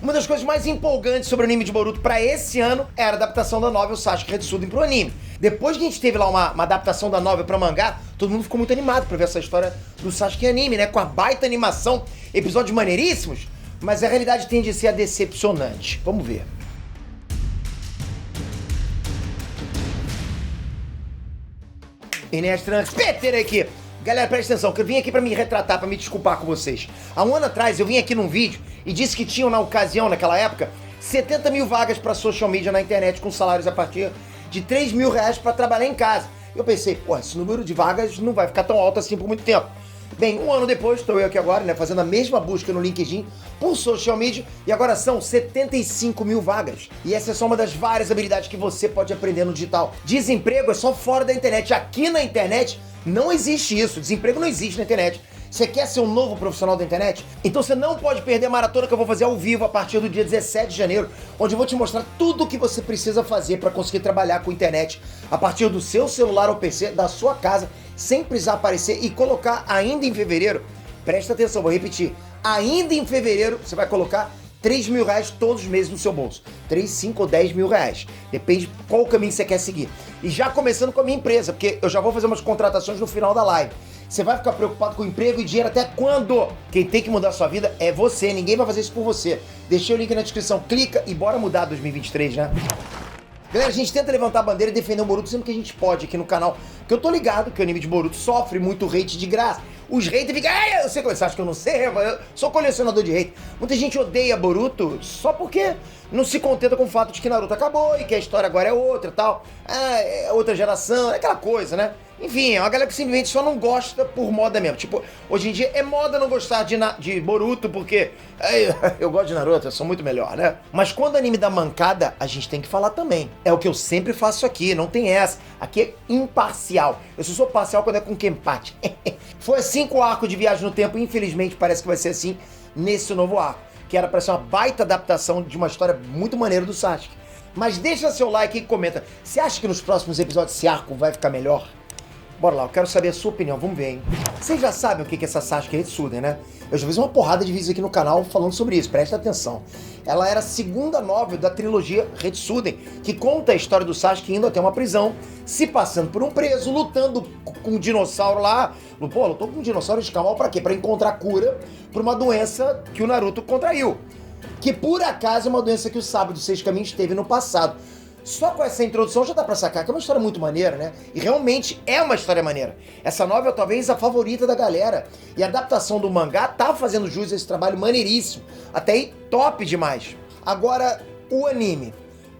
Uma das coisas mais empolgantes sobre o anime de Boruto pra esse ano era a adaptação da novel Sasuke Retsuden pro anime. Depois que a gente teve lá uma adaptação da novel pra mangá, todo mundo ficou muito animado pra ver essa história do Sasuke em anime, né? Com a baita animação, episódios maneiríssimos, mas a realidade tende a ser decepcionante. Vamos ver. Inês Trunks, Peter aqui. Galera, presta atenção, que eu vim aqui pra me retratar, pra me desculpar com vocês. Há um ano atrás eu vim aqui num vídeo e disse que tinham na ocasião, naquela época, 70 mil vagas pra social media na internet com salários a partir de 3 mil reais pra trabalhar em casa. Eu pensei, pô, esse número de vagas não vai ficar tão alto assim por muito tempo. Bem, um ano depois, estou eu aqui agora, né, fazendo a mesma busca no LinkedIn por social media e agora são 75 mil vagas. E essa é só uma das várias habilidades que você pode aprender no digital. Desemprego é só fora da internet. Aqui na internet não existe isso. Desemprego não existe na internet. Você quer ser um novo profissional da internet? Então você não pode perder a maratona que eu vou fazer ao vivo a partir do dia 17 de janeiro, onde eu vou te mostrar tudo o que você precisa fazer para conseguir trabalhar com internet a partir do seu celular ou PC, da sua casa, sem precisar aparecer e colocar ainda em fevereiro. Presta atenção, vou repetir. Ainda em fevereiro você vai colocar 3 mil reais todos os meses no seu bolso. 3, 5 ou 10 mil reais. Depende qual caminho você quer seguir. E já começando com a minha empresa, porque eu já vou fazer umas contratações no final da live. Você vai ficar preocupado com emprego e dinheiro até quando? Quem tem que mudar a sua vida é você, ninguém vai fazer isso por você. Deixei o link na descrição, clica e bora mudar 2023, né? Galera, a gente tenta levantar a bandeira e defender o Boruto sempre que a gente pode aqui no canal, porque eu tô ligado que o anime de Boruto sofre muito hate de graça. Os haters ficam, eu sei que você acha que eu não sei, mas eu sou colecionador de hate. Muita gente odeia Boruto só porque não se contenta com o fato de que Naruto acabou e que a história agora é outra e tal. É outra geração, é aquela coisa, né? Enfim, é uma galera que simplesmente só não gosta por moda mesmo. Tipo, hoje em dia é moda não gostar de Boruto porque eu gosto de Naruto, eu sou muito melhor, né? Mas quando o anime dá mancada, a gente tem que falar também. É o que eu sempre faço aqui, não tem essa. Aqui é imparcial. Eu só sou parcial quando é com Kenpachi. Foi assim com o arco de Viagem no Tempo, infelizmente parece que vai ser assim nesse novo arco, que era pra ser uma baita adaptação de uma história muito maneira do Sasuke. Mas deixa seu like e comenta, você acha que nos próximos episódios esse arco vai ficar melhor? Bora lá, eu quero saber a sua opinião, vamos ver, hein? Vocês já sabem o que é essa Sasuke Retsuden, né? Eu já fiz uma porrada de vídeos aqui no canal falando sobre isso, presta atenção. Ela era a segunda novel da trilogia Retsuden, que conta a história do Sasuke indo até uma prisão, se passando por um preso, lutando com um dinossauro lá. Pô, lutou com um dinossauro escamal pra quê? Pra encontrar cura pra uma doença que o Naruto contraiu. Que por acaso é uma doença que o Sábio dos Seis Caminhos teve no passado. Só com essa introdução já dá pra sacar que é uma história muito maneira, né? E realmente é uma história maneira. Essa novela é talvez a favorita da galera. E a adaptação do mangá tá fazendo jus a esse trabalho maneiríssimo. Até aí, top demais. Agora, o anime.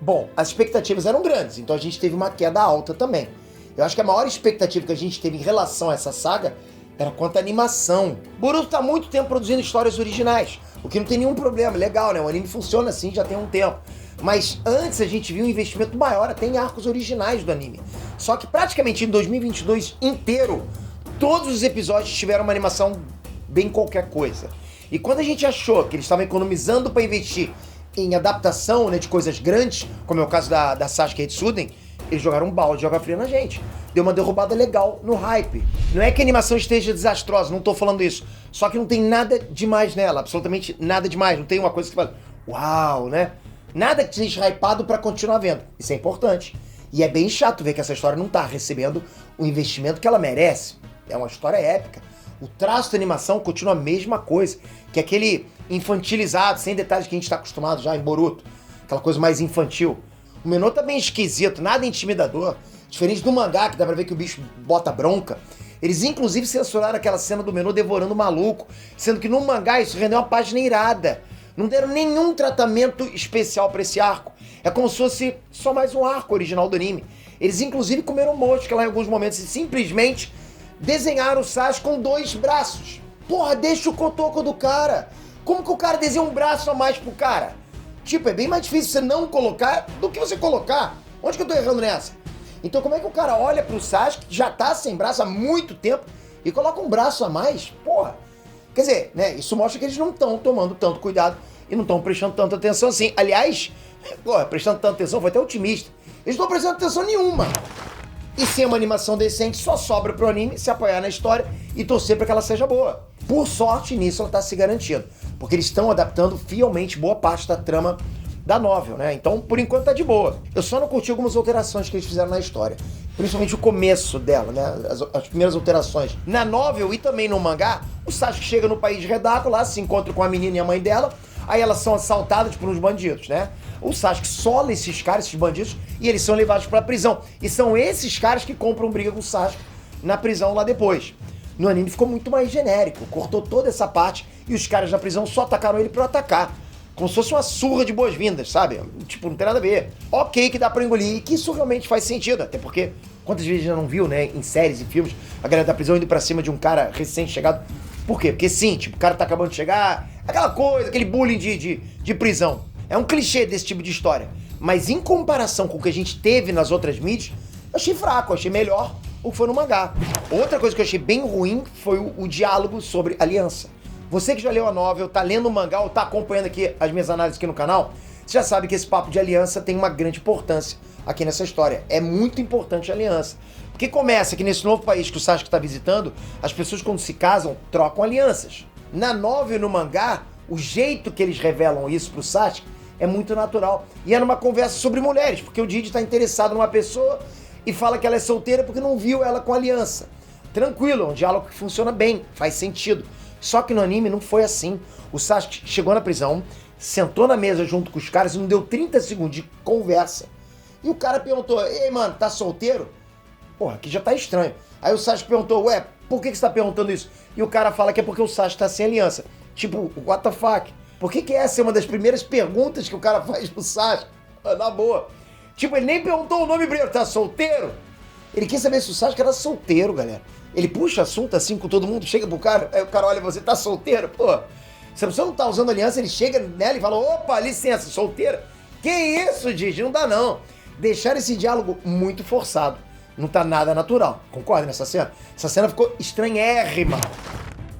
Bom, as expectativas eram grandes, então a gente teve uma queda alta também. Eu acho que a maior expectativa que a gente teve em relação a essa saga era quanto à animação. Boruto tá há muito tempo produzindo histórias originais, o que não tem nenhum problema, legal, né? O anime funciona assim já tem um tempo. Mas antes a gente viu um investimento maior até em arcos originais do anime. Só que praticamente em 2022 inteiro, todos os episódios tiveram uma animação bem qualquer coisa. E quando a gente achou que eles estavam economizando para investir em adaptação, né, de coisas grandes, como é o caso da Sasuke Retsuden, eles jogaram um balde de água fria na gente. Deu uma derrubada legal no hype. Não é que a animação esteja desastrosa, não tô falando isso. Só que não tem nada demais nela, absolutamente nada demais. Não tem uma coisa que fala, uau, né? Nada que seja hypado pra continuar vendo. Isso é importante. E é bem chato ver que essa história não tá recebendo o investimento que ela merece. É uma história épica. O traço da animação continua a mesma coisa, que é aquele infantilizado, sem detalhes que a gente tá acostumado já em Boruto. Aquela coisa mais infantil. O menô tá bem esquisito, nada intimidador. Diferente do mangá, que dá pra ver que o bicho bota bronca. Eles inclusive censuraram aquela cena do menô devorando o maluco, sendo que no mangá isso rendeu uma página irada. Não deram nenhum tratamento especial pra esse arco. É como se fosse só mais um arco original do anime. Eles inclusive comeram mosca lá em alguns momentos e simplesmente desenharam o Sasuke com 2 braços. Porra, deixa o cotoco do cara. Como que o cara desenha um braço a mais pro cara? Tipo, é bem mais difícil você não colocar do que você colocar. Onde que eu tô errando nessa? Então como é que o cara olha pro Sasuke, que já tá sem braço há muito tempo, e coloca um braço a mais? Porra. Quer dizer, né, isso mostra que eles não estão tomando tanto cuidado e não estão prestando tanta atenção assim. Aliás, porra, prestando tanta atenção foi até otimista. Eles não estão prestando atenção nenhuma. E sem uma animação decente, só sobra pro anime se apoiar na história e torcer para que ela seja boa. Por sorte, nisso ela tá se garantindo. porque eles estão adaptando fielmente boa parte da trama da novel, né? Então, por enquanto, tá de boa. Eu só não curti algumas alterações que eles fizeram na história. Principalmente o começo dela, né? As primeiras alterações. Na novel e também no mangá, o Sasuke chega no país de Redako, lá se encontra com a menina e a mãe dela, aí elas são assaltadas por uns bandidos, né? O Sasuke sola esses caras, esses bandidos, e eles são levados pra prisão. E são esses caras que compram briga com o Sasuke na prisão lá depois. No anime ficou muito mais genérico, cortou toda essa parte e os caras na prisão só atacaram ele por atacar. Como se fosse uma surra de boas-vindas, sabe? Tipo, não tem nada a ver. Ok que dá pra engolir e que isso realmente faz sentido, até porque quantas vezes já não viu, né, em séries e filmes, a galera da prisão indo pra cima de um cara recém-chegado. Por quê? Porque sim, tipo, o cara tá acabando de chegar, aquela coisa, aquele bullying de prisão. É um clichê desse tipo de história. Mas em comparação com o que a gente teve nas outras mídias, eu achei fraco, eu achei melhor o que foi no mangá. Outra coisa que eu achei bem ruim foi o diálogo sobre aliança. Você que já leu a novel, tá lendo o mangá ou tá acompanhando aqui as minhas análises aqui no canal, você já sabe que esse papo de aliança tem uma grande importância aqui nessa história. É muito importante a aliança. Porque começa que nesse novo país que o Sasuke está visitando, as pessoas quando se casam, trocam alianças. Na novel e no mangá, o jeito que eles revelam isso pro Sasuke é muito natural. E é numa conversa sobre mulheres, porque o Didi tá interessado numa pessoa e fala que ela é solteira porque não viu ela com aliança. Tranquilo, é um diálogo que funciona bem, faz sentido. Só que no anime não foi assim. O Sasuke chegou na prisão, sentou na mesa junto com os caras e não deu 30 segundos de conversa. E o cara perguntou, ei mano, tá solteiro? Porra, aqui já tá estranho. Aí o Sasuke perguntou, ué, por que você tá perguntando isso? E o cara fala que é porque o Sasuke tá sem aliança. Tipo, what the fuck? Por que essa é uma das primeiras perguntas que o cara faz pro Sasuke? Na boa. Tipo, ele nem perguntou o nome primeiro, tá solteiro? Ele quis saber se o Sasuke era solteiro, galera. Ele puxa assunto assim com todo mundo, chega pro cara, aí o cara olha, você tá solteiro? Pô, se a pessoa não tá usando aliança, ele chega nela e fala, opa, licença, solteira? Que isso, Didi? Não dá não. Deixaram esse diálogo muito forçado. Não tá nada natural. Concorda nessa cena? Essa cena ficou estranhérrima.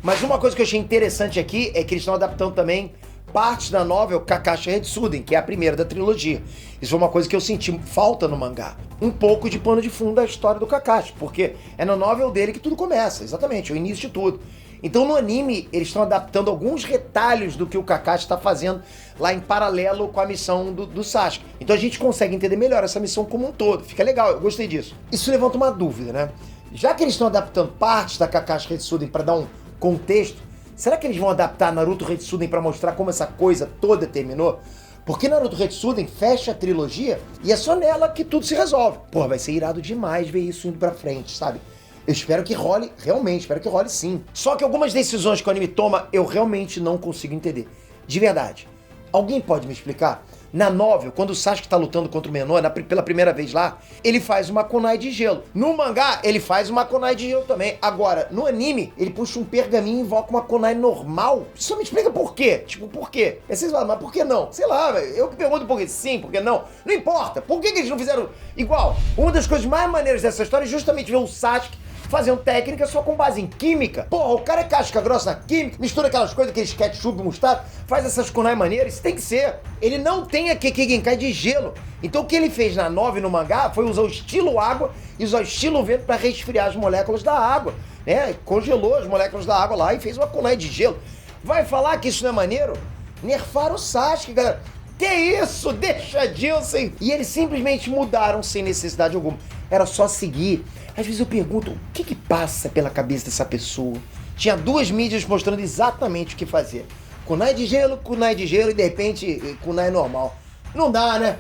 Mas uma coisa que eu achei interessante aqui é que eles estão adaptando também partes da novel Kakashi Retsuden, que é a primeira da trilogia. Isso foi uma coisa que eu senti falta no mangá. Um pouco de pano de fundo da história do Kakashi, porque é na novel dele que tudo começa, exatamente, é o início de tudo. Então no anime, eles estão adaptando alguns retalhos do que o Kakashi está fazendo lá em paralelo com a missão do Sasuke. Então a gente consegue entender melhor essa missão como um todo, fica legal, eu gostei disso. Isso levanta uma dúvida, né? Já que eles estão adaptando partes da Kakashi Retsuden para dar um contexto, será que eles vão adaptar Naruto Retsuden pra mostrar como essa coisa toda terminou? Porque Naruto Retsuden fecha a trilogia e é só nela que tudo se resolve. Pô, vai ser irado demais ver isso indo pra frente, sabe? Eu espero que role, realmente, espero que role sim. Só que algumas decisões que o anime toma, eu realmente não consigo entender. De verdade. Alguém pode me explicar? Na novel, quando o Sasuke tá lutando contra o Menor, pela primeira vez lá, ele faz uma kunai de gelo. No mangá, ele faz uma kunai de gelo também. Agora, no anime, ele puxa um pergaminho e invoca uma kunai normal. Só me explica por quê. Tipo, por quê? Aí vocês falam, mas por que não? Sei lá, eu que pergunto por que sim, por que não. Não importa. Por que eles não fizeram igual? Uma das coisas mais maneiras dessa história é justamente ver o Sasuke fazendo técnica só com base em química. Porra, o cara é casca grossa na química, mistura aquelas coisas, aqueles ketchup, mostarda, faz essas kunai maneiras, isso tem que ser. Ele não tem a Kekkei Genkai de gelo. Então o que ele fez na novel e no mangá foi usar o estilo água e usar o estilo vento pra resfriar as moléculas da água, né? Congelou as moléculas da água lá e fez uma kunai de gelo. Vai falar que isso não é maneiro? Nerfaram o Sasuke, galera. Que isso? Deixa Dilson! E eles simplesmente mudaram sem necessidade alguma. Era só seguir. Às vezes eu pergunto, o que passa pela cabeça dessa pessoa? Tinha duas mídias mostrando exatamente o que fazer. Kunai de gelo e de repente kunai normal. Não dá, né?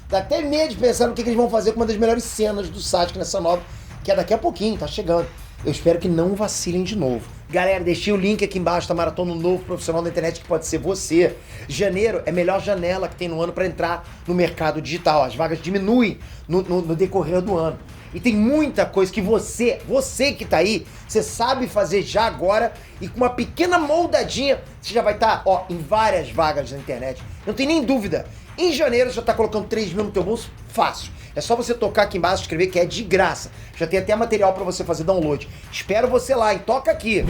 Dá até medo de pensar no que eles vão fazer com uma das melhores cenas do Sasuke nessa nova, que é daqui a pouquinho, tá chegando. Eu espero que não vacilem de novo. Galera, deixei o link aqui embaixo da Maratona, um novo profissional da internet que pode ser você. Janeiro é a melhor janela que tem no ano para entrar no mercado digital. As vagas diminuem no decorrer do ano. E tem muita coisa que você que tá aí, você sabe fazer já agora e com uma pequena moldadinha, você já vai estar, em várias vagas na internet. Não tem nem dúvida. Em janeiro você já tá colocando 3 mil no teu bolso, fácil. É só você tocar aqui embaixo e escrever que é de graça. Já tem até material pra você fazer download. Espero você lá, hein? Toca aqui.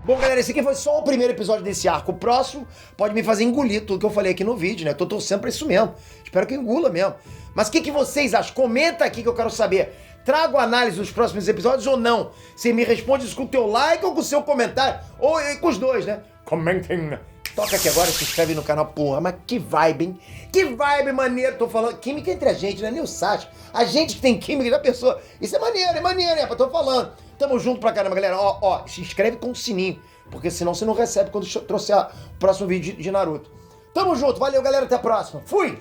Bom, galera, esse aqui foi só o primeiro episódio desse arco. O próximo pode me fazer engolir tudo que eu falei aqui no vídeo, né? Tô torcendo pra isso mesmo. Espero que engula mesmo. Mas o que vocês acham? Comenta aqui que eu quero saber. Trago análise dos próximos episódios ou não? Você me responde isso com o teu like ou com o seu comentário? Ou com os dois, né? Comentem Toca aqui agora, se inscreve no canal. Porra, mas que vibe, hein? Que vibe maneiro. Tô falando, química entre a gente, não é nem o Sasha. A gente que tem química da pessoa. Isso é maneiro, né? Tô falando. Tamo junto pra caramba, galera. Ó, se inscreve com o sininho, porque senão você não recebe quando trouxer o próximo vídeo de Naruto. Tamo junto, valeu, galera. Até a próxima. Fui!